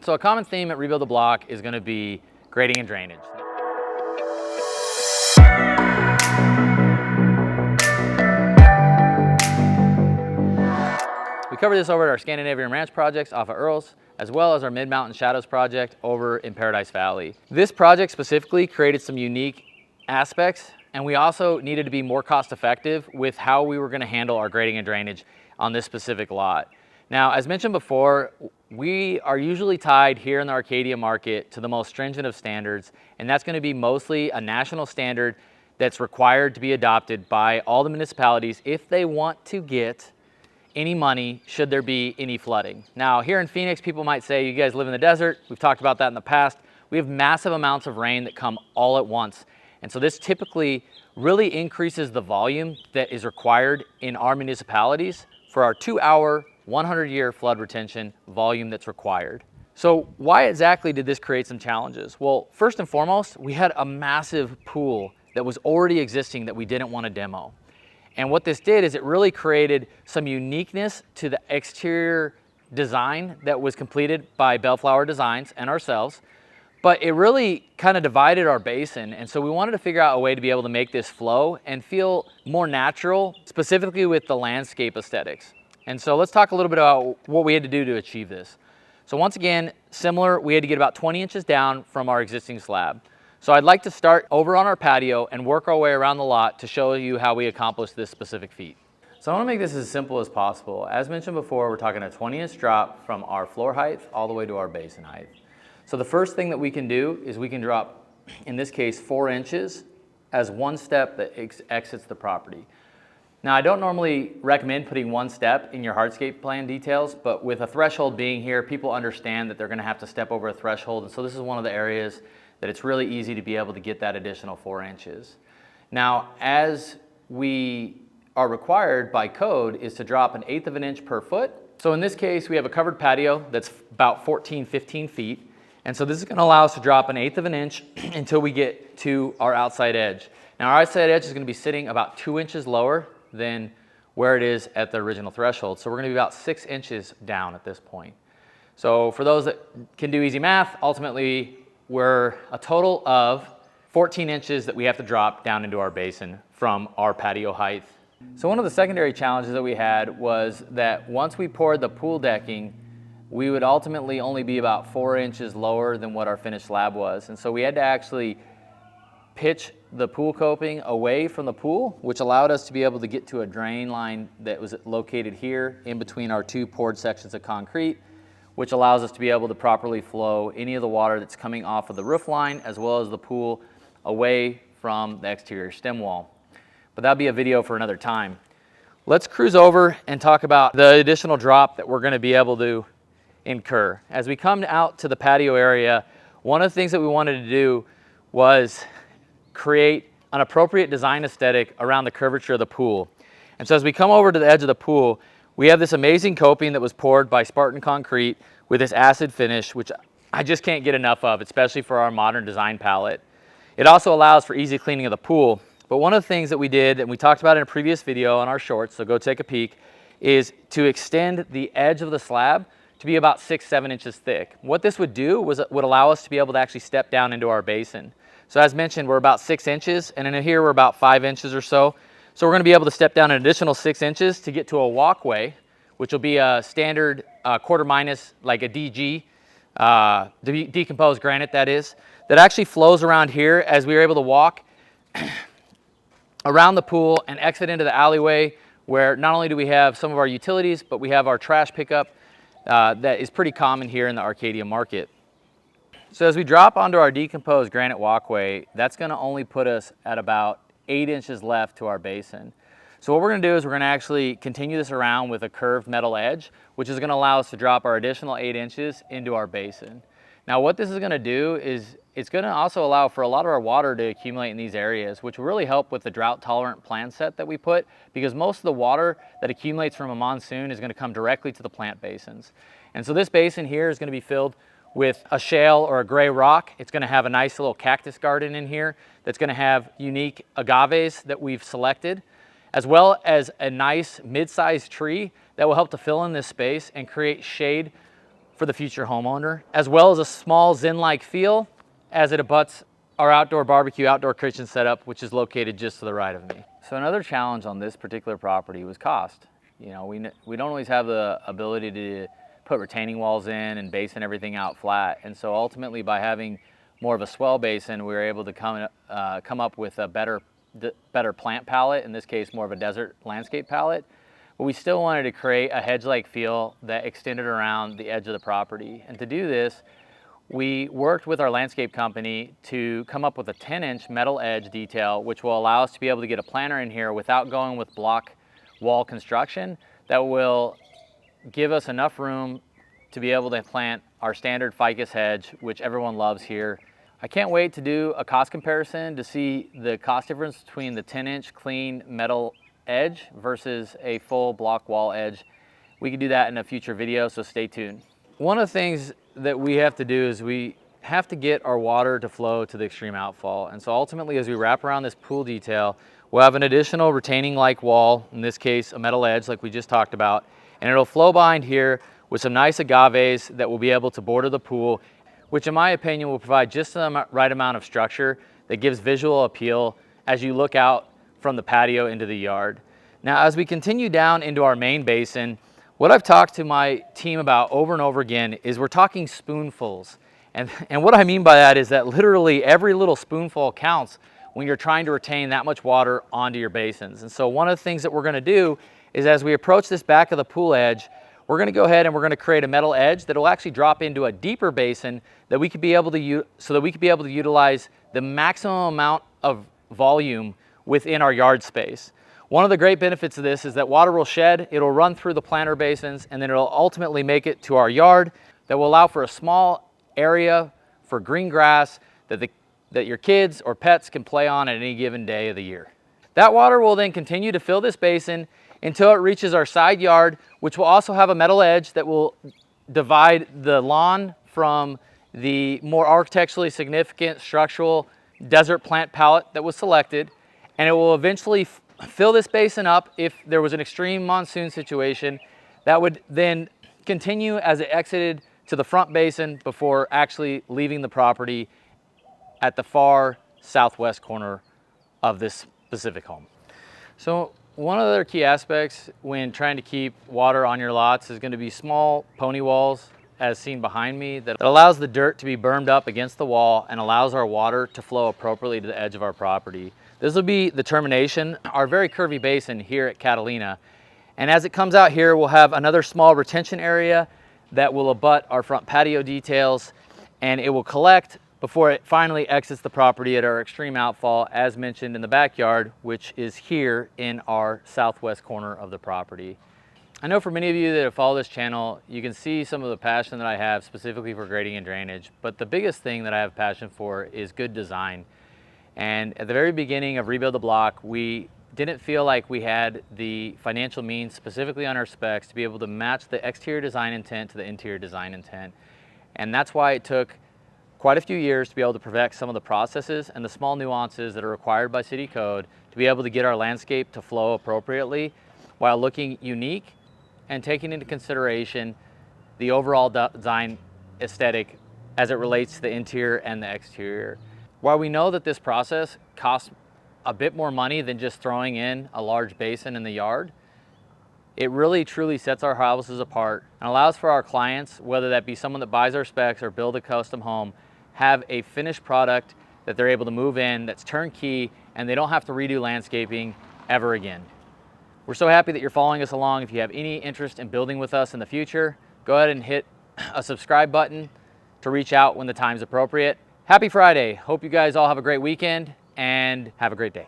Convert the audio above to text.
So a common theme at Rebuild the Block is going to be grading and drainage. We covered this over at our Scandinavian Ranch projects off of Earls, as well as our Mid-Mountain Shadows project over in Paradise Valley. This project specifically created some unique aspects, and we also needed to be more cost effective with how we were going to handle our grading and drainage on this specific lot. Now, as mentioned before, we are usually tied here in the Arcadia market to the most stringent of standards, and that's going to be mostly a national standard that's required to be adopted by all the municipalities if they want to get any money should there be any flooding. Now, here in Phoenix, people might say, you guys live in the desert. We've talked about that in the past. We have massive amounts of rain that come all at once. And so this typically really increases the volume that is required in our municipalities for our 2-hour, 100-year flood retention volume that's required. So why exactly did this create some challenges? Well, first and foremost, we had a massive pool that was already existing that we didn't want to demo. And what this did is it really created some uniqueness to the exterior design that was completed by Bellflower Designs and ourselves, but it really kind of divided our basin. And so we wanted to figure out a way to be able to make this flow and feel more natural, specifically with the landscape aesthetics. And so let's talk a little bit about what we had to do to achieve this. So once again, similar, we had to get about 20 inches down from our existing slab. So I'd like to start over on our patio and work our way around the lot to show you how we accomplished this specific feat. So I want to make this as simple as possible. As mentioned before, we're talking a 20-inch drop from our floor height all the way to our basin height. So the first thing that we can do is we can drop, in this case, 4 inches as one step that exits the property. Now, I don't normally recommend putting one step in your hardscape plan details, but with a threshold being here, people understand that they're going to have to step over a threshold. And so this is one of the areas that it's really easy to be able to get that additional 4 inches. Now, as we are required by code is to drop 1/8 of an inch per foot. So in this case, we have a covered patio that's about 14, 15 feet. And so this is gonna allow us to drop 1/8 of an inch until we get to our outside edge. Now, our outside edge is gonna be sitting about 2 inches lower than where it is at the original threshold. So we're gonna be about 6 inches down at this point. So for those that can do easy math, ultimately, we're a total of 14 inches that we have to drop down into our basin from our patio height. So one of the secondary challenges that we had was that once we poured the pool decking, we would ultimately only be about 4 inches lower than what our finished slab was. And so we had to actually pitch the pool coping away from the pool, which allowed us to be able to get to a drain line that was located here in between our 2 poured sections of concrete, which allows us to be able to properly flow any of the water that's coming off of the roof line as well as the pool away from the exterior stem wall. But that'll be a video for another time. Let's cruise over and talk about the additional drop that we're going to be able to incur. As we come out to the patio area, one of the things that we wanted to do was create an appropriate design aesthetic around the curvature of the pool. And so as we come over to the edge of the pool, we have this amazing coping that was poured by Spartan Concrete with this acid finish, which I just can't get enough of, especially for our modern design palette. It also allows for easy cleaning of the pool. But one of the things that we did, and we talked about in a previous video on our shorts, so go take a peek, is to extend the edge of the slab to be about 6-7 inches thick. What this would do was it would allow us to be able to actually step down into our basin. So as mentioned, we're about 6 inches, and in here we're about 5 inches or so. So we're going to be able to step down an additional 6 inches to get to a walkway, which will be a standard quarter minus, like a DG, decomposed granite that is, that actually flows around here as we were able to walk around the pool and exit into the alleyway where not only do we have some of our utilities, but we have our trash pickup that is pretty common here in the Arcadia market. So as we drop onto our decomposed granite walkway, that's going to only put us at about 8 inches left to our basin. So what we're going to do is we're going to actually continue this around with a curved metal edge, which is going to allow us to drop our additional 8 inches into our basin. Now what this is going to do is it's going to also allow for a lot of our water to accumulate in these areas, which will really help with the drought tolerant plant set that we put, because most of the water that accumulates from a monsoon is going to come directly to the plant basins. And so this basin here is going to be filled with a shale or a gray rock. It's going to have a nice little cactus garden in here that's going to have unique agaves that we've selected, as well as a nice mid-sized tree that will help to fill in this space and create shade for the future homeowner, as well as a small zen-like feel as it abuts our outdoor barbecue, outdoor kitchen setup, which is located just to the right of me. So another challenge on this particular property was cost. You know, we don't always have the ability to put retaining walls in and basin everything out flat. And so ultimately, by having more of a swell basin, we were able to come up with a better plant palette, in this case more of a desert landscape palette. But we still wanted to create a hedge-like feel that extended around the edge of the property. And to do this, we worked with our landscape company to come up with a 10-inch metal edge detail, which will allow us to be able to get a planter in here without going with block wall construction, that will give us enough room to be able to plant our standard ficus hedge, which everyone loves here. I can't wait to do a cost comparison to see the cost difference between the 10-inch clean metal edge versus a full block wall edge. We can do that in a future video, so stay tuned. One of the things that we have to do is we have to get our water to flow to the extreme outfall. And so ultimately, as we wrap around this pool detail, we'll have an additional retaining-like wall, in this case, a metal edge like we just talked about, and it'll flow behind here with some nice agaves that will be able to border the pool, which in my opinion will provide just the right amount of structure that gives visual appeal as you look out from the patio into the yard. Now, as we continue down into our main basin, what I've talked to my team about over and over again is we're talking spoonfuls. And what I mean by that is that literally every little spoonful counts when you're trying to retain that much water onto your basins. And so one of the things that we're gonna do is, as we approach this back of the pool edge, we're gonna go ahead and we're gonna create a metal edge that will actually drop into a deeper basin that we could be able to utilize the maximum amount of volume within our yard space. One of the great benefits of this is that water will shed, it'll run through the planter basins, and then it'll ultimately make it to our yard that will allow for a small area for green grass that your kids or pets can play on at any given day of the year. That water will then continue to fill this basin until it reaches our side yard, which will also have a metal edge that will divide the lawn from the more architecturally significant structural desert plant palette that was selected, and it will eventually fill this basin up if there was an extreme monsoon situation. That would then continue as it exited to the front basin before actually leaving the property at the far southwest corner of this specific home. So one of the other key aspects when trying to keep water on your lots is going to be small pony walls, as seen behind me, that allows the dirt to be bermed up against the wall and allows our water to flow appropriately to the edge of our property. This will be the termination, our very curvy basin here at Catalina. And as it comes out here, we'll have another small retention area that will abut our front patio details, and it will collect before it finally exits the property at our extreme outfall, as mentioned in the backyard, which is here in our southwest corner of the property. I know for many of you that have followed this channel, you can see some of the passion that I have specifically for grading and drainage, but the biggest thing that I have passion for is good design. And at the very beginning of Rebuild the Block, we didn't feel like we had the financial means, specifically on our specs, to be able to match the exterior design intent to the interior design intent. And that's why it took quite a few years to be able to perfect some of the processes and the small nuances that are required by city code to be able to get our landscape to flow appropriately while looking unique and taking into consideration the overall design aesthetic as it relates to the interior and the exterior. While we know that this process costs a bit more money than just throwing in a large basin in the yard, it really truly sets our houses apart and allows for our clients, whether that be someone that buys our specs or build a custom home, have a finished product that they're able to move in that's turnkey, and they don't have to redo landscaping ever again. We're so happy that you're following us along. If you have any interest in building with us in the future, go ahead and hit a subscribe button to reach out when the time's appropriate. Happy Friday. Hope you guys all have a great weekend and have a great day.